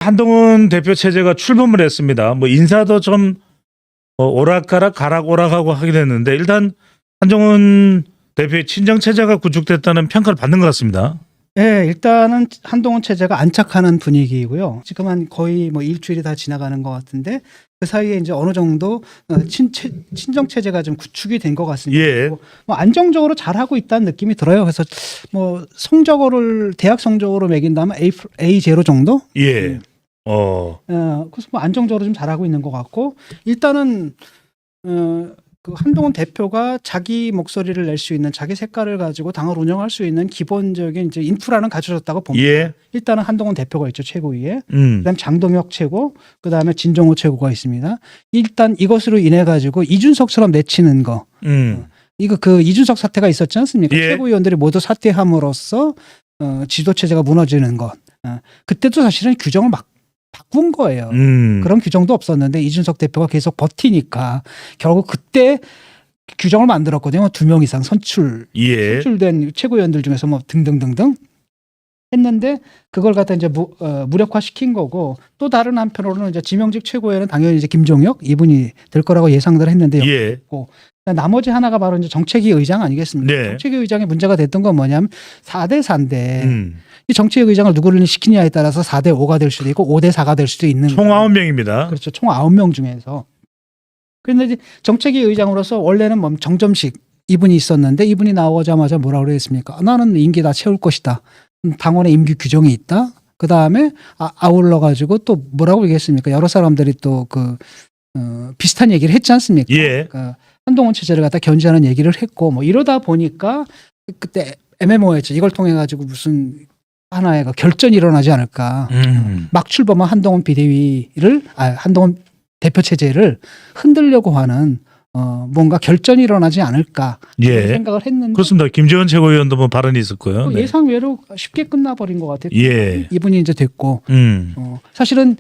한동훈 대표 체제가 출범을 했습니다. 뭐 인사도 좀 오락가락 가락오락하고 하게 됐는데 일단 한동훈 대표의 친정 체제가 구축됐다는 평가를 받는 것 같습니다. 네, 일단은 한동훈 체제가 안착하는 분위기이고요. 지금 한 거의 뭐 일주일이 다 지나가는 것 같은데 그 사이에 이제 어느 정도 친정 체제가 좀 구축이 된 것 같습니다. 예. 뭐 안정적으로 잘하고 있다는 느낌이 들어요. 그래서 뭐 성적을 대학 성적으로 매긴다면 A 제로 정도? 예. 그래서 뭐 안정적으로 좀 잘하고 있는 것 같고 일단은 그 한동훈 대표가 자기 목소리를 낼 수 있는 자기 색깔을 가지고 당을 운영할 수 있는 기본적인 이제 인프라는 갖춰졌다고 봅니다. 예. 일단은 한동훈 대표가 있죠, 최고위에. 음. 그다음 장동혁 최고, 그다음에 진정호 최고가 있습니다. 일단 이것으로 인해 가지고 이준석처럼 내치는 거. 이거 그 이준석 사태가 있었지 않습니까? 예. 최고위원들이 모두 사퇴함으로써 지도 체제가 무너지는 것. 그때도 사실은 규정을 막 바꾼 거예요. 그런 규정도 없었는데 이준석 대표가 계속 버티니까 결국 그때 규정을 만들었거든요. 2명 이상 선출된 최고위원들 중에서 뭐 등등등등 했는데 그걸 갖다 이제 무력화시킨 거고 또 다른 한편으로는 이제 지명직 최고위원은 당연히 이제 김종혁 이분이 될 거라고 예상들 했는데 없고 나머지 하나가 바로 이제 정책위 의장 아니겠습니까? 네. 정책위 의장의 문제가 됐던 건 뭐냐면 4대 4인데 이 정치위 의장을 누구를 시키냐에 따라서 4대 5가 될 수도 있고 5대 4가 될 수도 있는 총 9명입니다. 그렇죠. 총 9명 중에서. 그런데 이제 정책위 의장으로서 원래는 뭐 정점식 이분이 있었는데 이분이 나오자마자 뭐라고 그랬습니까? 나는 임기 다 채울 것이다. 당원의 임기 규정이 있다. 그다음에 아울러 가지고 또 뭐라고 얘기했습니까? 여러 사람들이 또 비슷한 얘기를 했지 않습니까? 예. 그러니까 한동훈 체제를 갖다 견제하는 얘기를 했고 뭐 이러다 보니까 그때 애매모호했죠. 이걸 통해 가지고 무슨 하나의 결전이 일어나지 않을까. 막 출범한 한동훈 비대위를 한동훈 대표 체제를 흔들려고 하는 뭔가 결전이 일어나지 않을까 생각을 했는데 그렇습니다. 김재원 최고위원도 뭐 발언이 있었고요. 네. 예상외로 쉽게 끝나버린 것 같아요. 예. 이분이 이제 됐고 사실은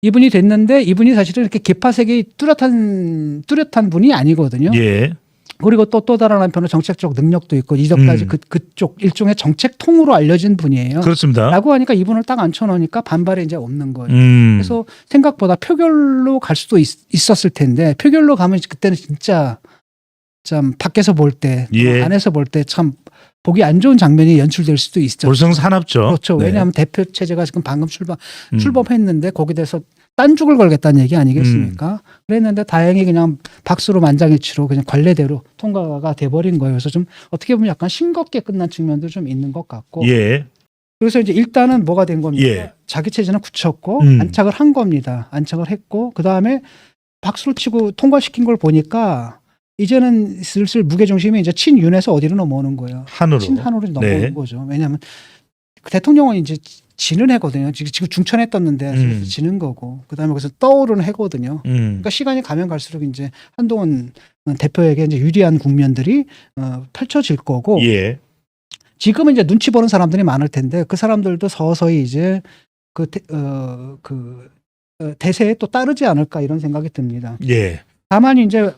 이분이 됐는데 이분이 사실은 이렇게 개파색이 뚜렷한 분이 아니거든요. 예. 그리고 또 다른 한편으로 정책적 능력도 있고 이전까지 그쪽 일종의 정책통으로 알려진 분이에요. 그렇습니다. 라고 하니까 이분을 딱 앉혀놓으니까 반발이 이제 없는 거예요. 그래서 생각보다 표결로 갈 수도 있었을 텐데 표결로 가면 그때는 진짜 참 밖에서 볼 때 안에서 볼 때 참 보기 안 좋은 장면이 연출될 수도 있죠. 볼성사납죠. 그렇죠. 네. 왜냐하면 대표 체제가 지금 방금 출범했는데 거기에 대해서 딴죽을 걸겠다는 얘기 아니겠습니까? 그랬는데 다행히 그냥 박수로 만장일치로 그냥 관례대로 통과가 돼버린 거예요. 그래서 좀 어떻게 보면 약간 싱겁게 끝난 측면도 좀 있는 것 같고. 예. 그래서 이제 일단은 뭐가 된 겁니까? 예. 자기 체제는 굳혔고 안착을 한 겁니다. 안착을 했고 그다음에 박수를 치고 통과시킨 걸 보니까 이제는 슬슬 무게중심이 이제 친윤에서 어디로 넘어오는 거예요. 한으로. 친한으로 넘어오는 거죠. 왜냐하면 대통령은 이제 지는 해거든요. 지금 중천에 떴는데 지는 거고 그다음에 그래서 떠오르는 해거든요. 그러니까 시간이 가면 갈수록 이제 한동훈 대표에게 이제 유리한 국면들이 펼쳐질 거고 지금은 이제 눈치 보는 사람들이 많을 텐데 그 사람들도 서서히 이제 대세에 또 따르지 않을까 이런 생각이 듭니다. 다만 이제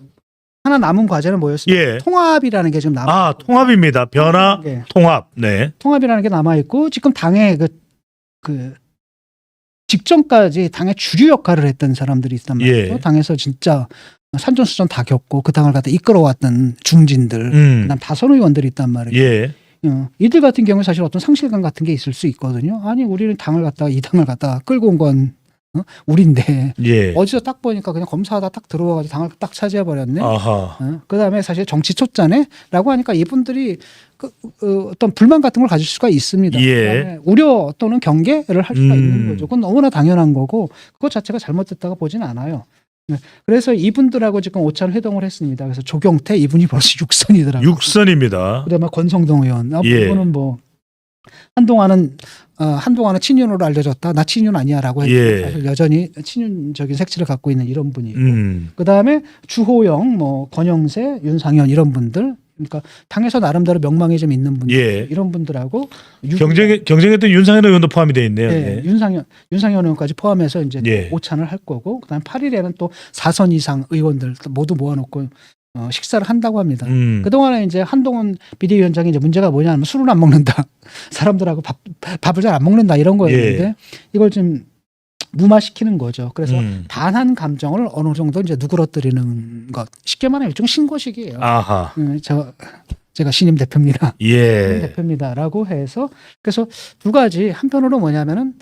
하나 남은 과제는 뭐였습니까? 통합이라는 게 지금 남아. 통합입니다. 변화, 통합. 네. 통합이라는 게 남아 있고 지금 당의 직전까지 당의 주류 역할을 했던 사람들이 있단 말이죠. 당에서 진짜 산전수전 다 겪고 그 당을 갖다 이끌어왔던 중진들, 그다음 다선 의원들이 있단 말이에요. 이들 같은 경우에 사실 어떤 상실감 같은 게 있을 수 있거든요. 아니 우리는 이 당을 갖다가 끌고 온 건 우린데 어디서 딱 보니까 그냥 검사하다 딱 들어와가지고 당을 딱 차지해 버렸네. 그다음에 사실 정치 촉자네라고 하니까 이분들이 어떤 불만 같은 걸 가질 수가 있습니다. 우려 또는 경계를 할 수가 있는 거죠. 그건 너무나 당연한 거고 그것 자체가 잘못됐다고 보지는 않아요. 그래서 이분들하고 지금 오찬 회동을 했습니다. 그래서 조경태 이분이 벌써 6선이더라고요. 6선입니다. 그다음에 권성동 의원 이분은 뭐 한동안은 친윤으로 알려졌다. 나 친윤 아니야라고 했는데 사실 여전히 친윤적인 색채를 갖고 있는 이런 분이고 그다음에 주호영, 뭐 권영세, 윤상현 이런 분들 그러니까 당에서 나름대로 명망이 좀 있는 분들 이런 분들하고 경쟁했던 윤상현 의원도 포함이 되어 있네요. 윤상현 의원까지 포함해서 이제 오찬을 할 거고 그다음 8일에는 또 4선 이상 의원들 모두 모아놓고 식사를 한다고 합니다. 그동안에 이제 한동훈 비대위원장이 이제 문제가 뭐냐면 술을 안 먹는다. 사람들하고 밥을 잘 안 먹는다 이런 거였는데 이걸 좀 무마시키는 거죠. 그래서 음. 반한 감정을 어느 정도 이제 누그러뜨리는 것. 쉽게 말하면 일종 신고식이에요. 아하. 제가 신임 대표입니다. 신임 예. 대표입니다라고 해서 그래서 두 가지 한편으로 뭐냐면은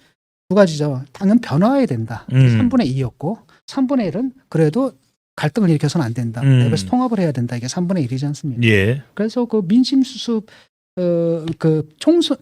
두 가지죠. 당은 변화해야 된다. 3분의 2였고 3분의 1은 그래도 갈등을 일으켜서는 안 된다. 그래서 통합을 해야 된다. 이게 3분의 1이지 않습니까? 예. 그래서 그 민심 수습 그 총선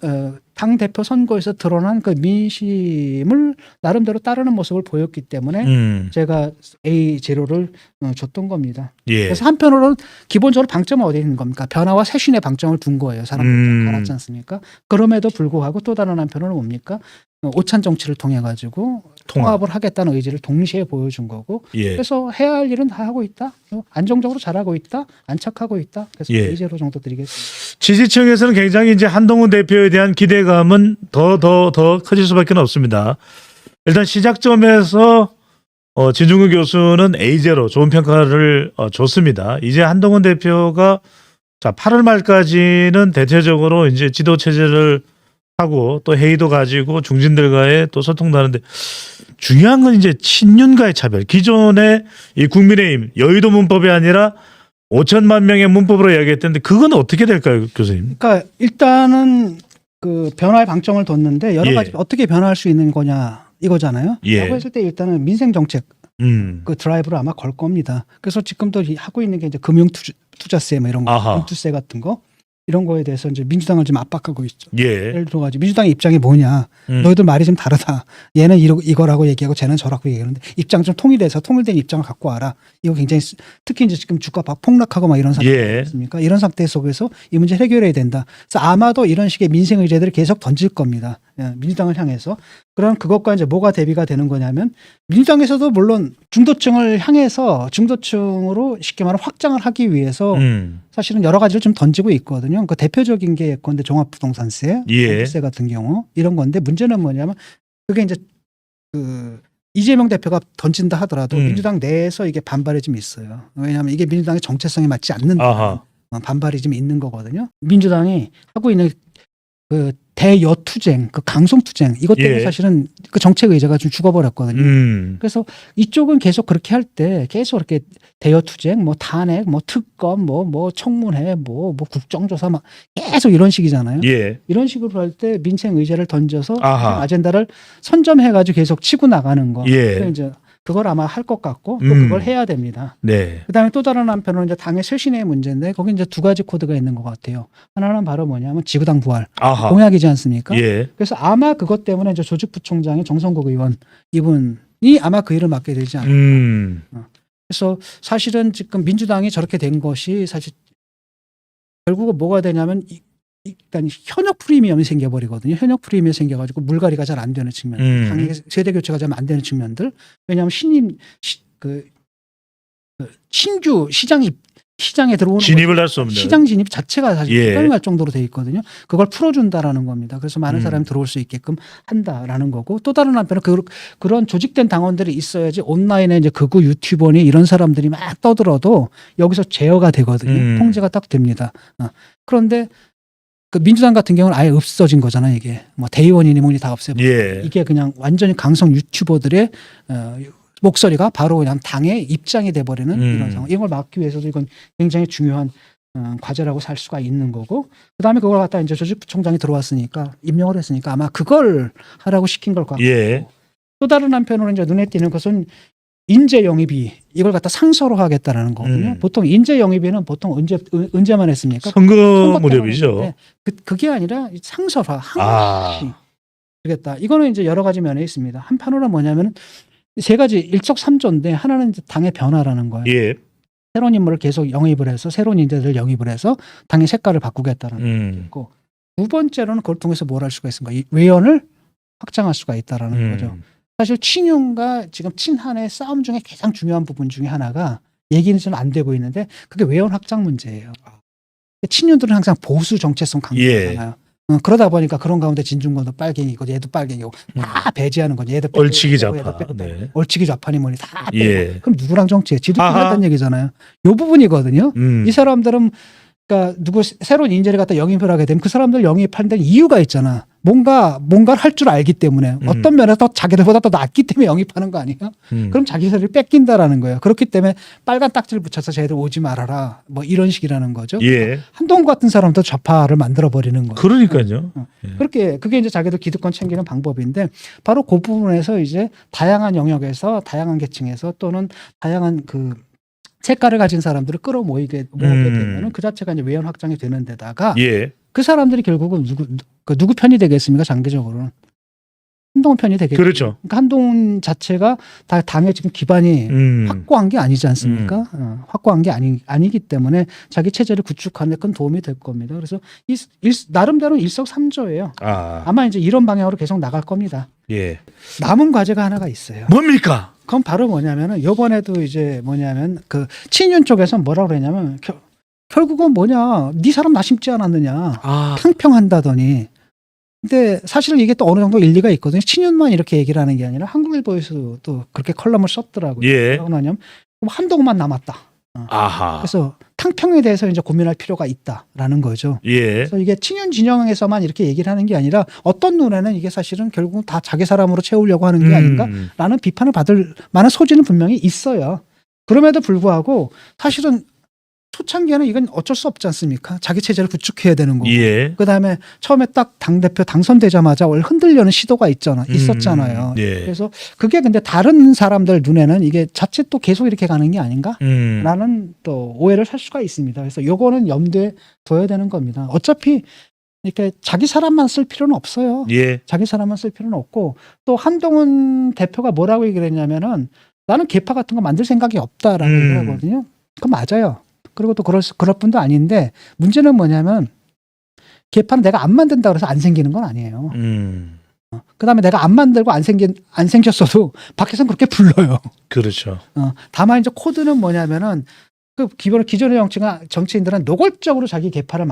당 대표 선거에서 드러난 그 민심을 나름대로 따르는 모습을 보였기 때문에 제가 A0를 줬던 겁니다. 예. 그래서 한편으로는 기본적으로 방점은 어디에 있는 겁니까? 변화와 쇄신의 방점을 둔 거예요. 사람들이 알았지 않습니까? 그럼에도 불구하고 또 다른 한편으로는 뭡니까? 오찬 정치를 통해 가지고 통합을 하겠다는 의지를 동시에 보여준 거고 예. 그래서 해야 할 일은 다 하고 있다. 안정적으로 잘하고 있다. 안착하고 있다. 그래서 예. A0 정도 드리겠습니다. 지지층에서는 굉장히 이제 한동훈 대표에 대한 기대감은 더 커질 수밖에 없습니다. 일단 시작점에서 진중근 교수는 A0 좋은 평가를 줬습니다. 이제 한동훈 대표가 자 8월 말까지는 대체적으로 이제 지도 체제를 하고 또 회의도 가지고 중진들과의 또 소통도 하는데 중요한 건 이제 친윤과의 차별. 기존의 이 국민의힘 여의도 문법이 아니라 5천만 명의 문법으로 이야기했던데 그건 어떻게 될까요, 교수님? 그러니까 일단은 그 변화의 방점을 뒀는데 여러 예. 가지 어떻게 변화할 수 있는 거냐 이거잖아요. 예. 라고 했을 때 일단은 민생 정책 음. 그 드라이브를 아마 걸 겁니다. 그래서 지금도 하고 있는 게 이제 금융 투자세 뭐 이런 거, 아하. 금투세 같은 거 이런 거에 대해서 이제 민주당을 좀 압박하고 있죠. 예. 예를 들어가지고 민주당의 입장이 뭐냐. 너희들 말이 좀 다르다. 얘는 이거라고 얘기하고 쟤는 저라고 얘기하는데 입장 좀 통일해서 통일된 입장을 갖고 와라. 이거 굉장히 특히 이제 지금 주가 막 폭락하고 막 이런 상태 예. 있습니까? 이런 상태 속에서 이 문제 해결해야 된다. 그래서 아마도 이런 식의 민생 의제들을 계속 던질 겁니다. 예, 민주당을 향해서. 그럼 그것과 이제 뭐가 대비가 되는 거냐면 민주당에서도 물론 중도층을 향해서 중도층으로 쉽게 말하면 확장을 하기 위해서 사실은 여러 가지를 좀 던지고 있거든요. 그 대표적인 게 예컨대 종합부동산세, 예. 세 같은 경우 이런 건데 문제는 뭐냐면 그게 이제 그 이재명 대표가 던진다 하더라도 민주당 내에서 이게 반발이 좀 있어요. 왜냐하면 이게 민주당의 정체성에 맞지 않는다. 반발이 좀 있는 거거든요. 민주당이 하고 있는 그 대여투쟁, 그 강성투쟁 이것 때문에 예. 사실은 그 정책 의제가 좀 죽어버렸거든요. 그래서 이쪽은 계속 그렇게 할 때 계속 이렇게 대여투쟁, 뭐 탄핵, 뭐 특검, 뭐 청문회, 뭐 국정조사 막 계속 이런 식이잖아요. 예. 이런 식으로 할 때 민생 의제를 던져서 아하. 아젠다를 선점해가지고 계속 치고 나가는 거. 예. 그래서 이제 그걸 아마 할 것 같고 또 그걸 해야 됩니다. 네. 그다음에 또 다른 한편으로는 이제 당의 쇄신의 문제인데 거기 이제 두 가지 코드가 있는 것 같아요. 하나는 바로 뭐냐면 지구당 부활 아하. 공약이지 않습니까? 예. 그래서 아마 그것 때문에 이제 조직부총장이 정성국 의원 이분이 아마 그 일을 맡게 되지 않을까. 그래서 사실은 지금 민주당이 저렇게 된 것이 사실 결국은 뭐가 되냐면 일단 현역 프리미엄이 생겨버리거든요. 현역 프리미엄이 생겨가지고 물갈이가 잘 안 되는 측면, 당의 세대 교체가 잘 안 되는 측면들. 왜냐하면 신규 시장에 들어오는 진입을 할 수 없는 시장 진입 자체가 사실 예. 불가능할 정도로 돼 있거든요. 그걸 풀어준다라는 겁니다. 그래서 많은 사람이 들어올 수 있게끔 한다라는 거고 또 다른 한편은 그런 조직된 당원들이 있어야지 온라인에 이제 극우 유튜버니 이런 사람들이 막 떠들어도 여기서 제어가 되거든요. 통제가 딱 됩니다. 그런데 그 민주당 같은 경우는 아예 없어진 거잖아요. 이게 뭐 대의원이니 뭐니 다 없애버리고 예. 이게 그냥 완전히 강성 유튜버들의 목소리가 바로 그냥 당의 입장이 돼버리는 이런 상황. 이걸 막기 위해서도 이건 굉장히 중요한 과제라고 살 수가 있는 거고 그다음에 그걸 갖다 이제 조직부총장이 들어왔으니까 임명을 했으니까 아마 그걸 하라고 시킨 걸 같고 예. 또 다른 한편으로는 이제 눈에 띄는 것은 인재 영입이 이걸 갖다 상서로 하겠다라는 거거든요. 보통 인재 영입에는 보통 언제만 했습니까? 선거 무렵이죠. 그게 아니라 상서화 한 번씩 하겠다. 이거는 이제 여러 가지 면에 있습니다. 한편으로는 뭐냐면 세 가지 일석삼조인데 하나는 이제 당의 변화라는 거예요. 예. 새로운 인물을 계속 영입을 해서 새로운 인재들을 영입을 해서 당의 색깔을 바꾸겠다는 거고 두 번째로는 그걸 통해서 뭘 할 수가 있습니까? 이 외연을 확장할 수가 있다라는 거죠. 사실 친윤과 지금 친한의 싸움 중에 가장 중요한 부분 중에 하나가 얘기는 좀 안 되고 있는데 그게 외연 확장 문제예요. 친윤들은 항상 보수 정체성 강조하잖아요. 그러다 보니까 그런 가운데 진중권도 빨갱이고 얘도 빨갱이고 다 배제하는 거죠. 얘도 빼고 얼치기 얘도 좌파. 빼고 네. 얼치기 좌파니 뭐니 다 빼고. 예. 그럼 누구랑 정치해? 지들끼리 한다는 얘기잖아요. 이 부분이거든요. 이 사람들은 그러니까 누구 새로운 인재를 갖다 영입을 하게 되면 그 사람들 영입하는 데는 이유가 있잖아. 뭔가를 할 줄 알기 때문에 어떤 면에서 자기들보다 더 낫기 때문에 영입하는 거 아니에요? 그럼 자기들을 뺏긴다라는 거예요. 그렇기 때문에 빨간 딱지를 붙여서 쟤들 오지 말아라. 뭐 이런 식이라는 거죠. 예. 한동훈 같은 사람도 좌파를 만들어 버리는 거예요. 그러니까요. 예. 그렇게 그게 이제 자기들 기득권 챙기는 방법인데 바로 그 부분에서 이제 다양한 영역에서 다양한 계층에서 또는 다양한 그 색깔을 가진 사람들을 끌어모으게 되면은 그 자체가 이제 외연 확장이 되는 데다가 예. 그 사람들이 결국은 누구 편이 되겠습니까? 장기적으로는 한동훈 편이 되겠죠. 그렇죠. 그러니까 한동훈 자체가 다 당의 지금 기반이 확고한 게 아니지 않습니까? 확고한 게 아니기 때문에 자기 체제를 구축하는 데 큰 도움이 될 겁니다. 그래서 나름대로 일석삼조예요. 아마 이제 이런 방향으로 계속 나갈 겁니다. 예. 남은 과제가 하나가 있어요. 뭡니까? 그건 바로 뭐냐면은 요번에도 이제 뭐냐면 그 친윤 쪽에서 뭐라고 그랬냐면 결국은 뭐냐 네 사람 나 심지 않았느냐 팽평한다더니 근데 사실은 이게 또 어느 정도 일리가 있거든요. 친윤만 이렇게 얘기를 하는 게 아니라 한국일보에서도 그렇게 컬럼을 썼더라고요. 예. 뭐라고 하냐면 한동훈만 남았다. 아하. 그래서 탕평에 대해서 이제 고민할 필요가 있다라는 거죠. 예. 그래서 이게 친윤 진영에서만 이렇게 얘기를 하는 게 아니라 어떤 눈에는 이게 사실은 결국 다 자기 사람으로 채우려고 하는 게 아닌가라는 비판을 받을 만한 소지는 분명히 있어요. 그럼에도 불구하고 사실은 초창기에는 이건 어쩔 수 없지 않습니까? 자기 체제를 구축해야 되는 거고. 예. 그다음에 처음에 딱 당대표 당선되자마자 원래 흔들려는 시도가 있었잖아요. 예. 그래서 그게 근데 다른 사람들 눈에는 이게 자칫 또 계속 이렇게 가는 게 아닌가라는 또 오해를 살 수가 있습니다. 그래서 요거는 염두에 둬야 되는 겁니다. 어차피 이렇게 자기 사람만 쓸 필요는 없어요. 예. 자기 사람만 쓸 필요는 없고 또 한동훈 대표가 뭐라고 얘기를 했냐면은 나는 계파 같은 거 만들 생각이 없다라고 얘기를 하거든요. 그건 맞아요. 그리고 또 그럴 뿐도 아닌데 문제는 뭐냐면 계파는 내가 안 만든다 그래서 안 생기는 건 아니에요. 그다음에 내가 안 만들고 안 생겼어도 밖에서는 그렇게 불러요. 그렇죠. 다만 이제 코드는 뭐냐면은 그 기존의 정치인들은 노골적으로 자기 계파를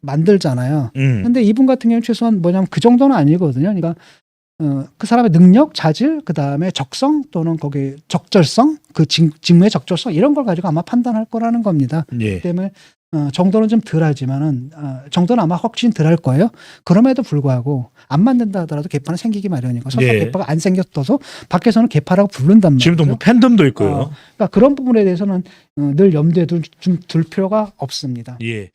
만들잖아요. 근데 이분 같은 경우는 최소한 뭐냐면 그 정도는 아니거든요. 그러니까 그 사람의 능력, 자질, 그 다음에 적성 또는 거기 적절성, 그 직무의 적절성 이런 걸 가지고 아마 판단할 거라는 겁니다. 예. 그렇기 때문에 정도는 좀 덜하지만은 정도는 아마 훨씬 덜할 거예요. 그럼에도 불구하고 안 만든다 하더라도 계파는 생기기 마련이고 설사 예. 계파가 안 생겼어도 밖에서는 계파라고 부른단 말이죠. 지금도 뭐 팬덤도 있고요. 그러니까 그런 부분에 대해서는 늘 염두에 둘 필요가 없습니다. 예.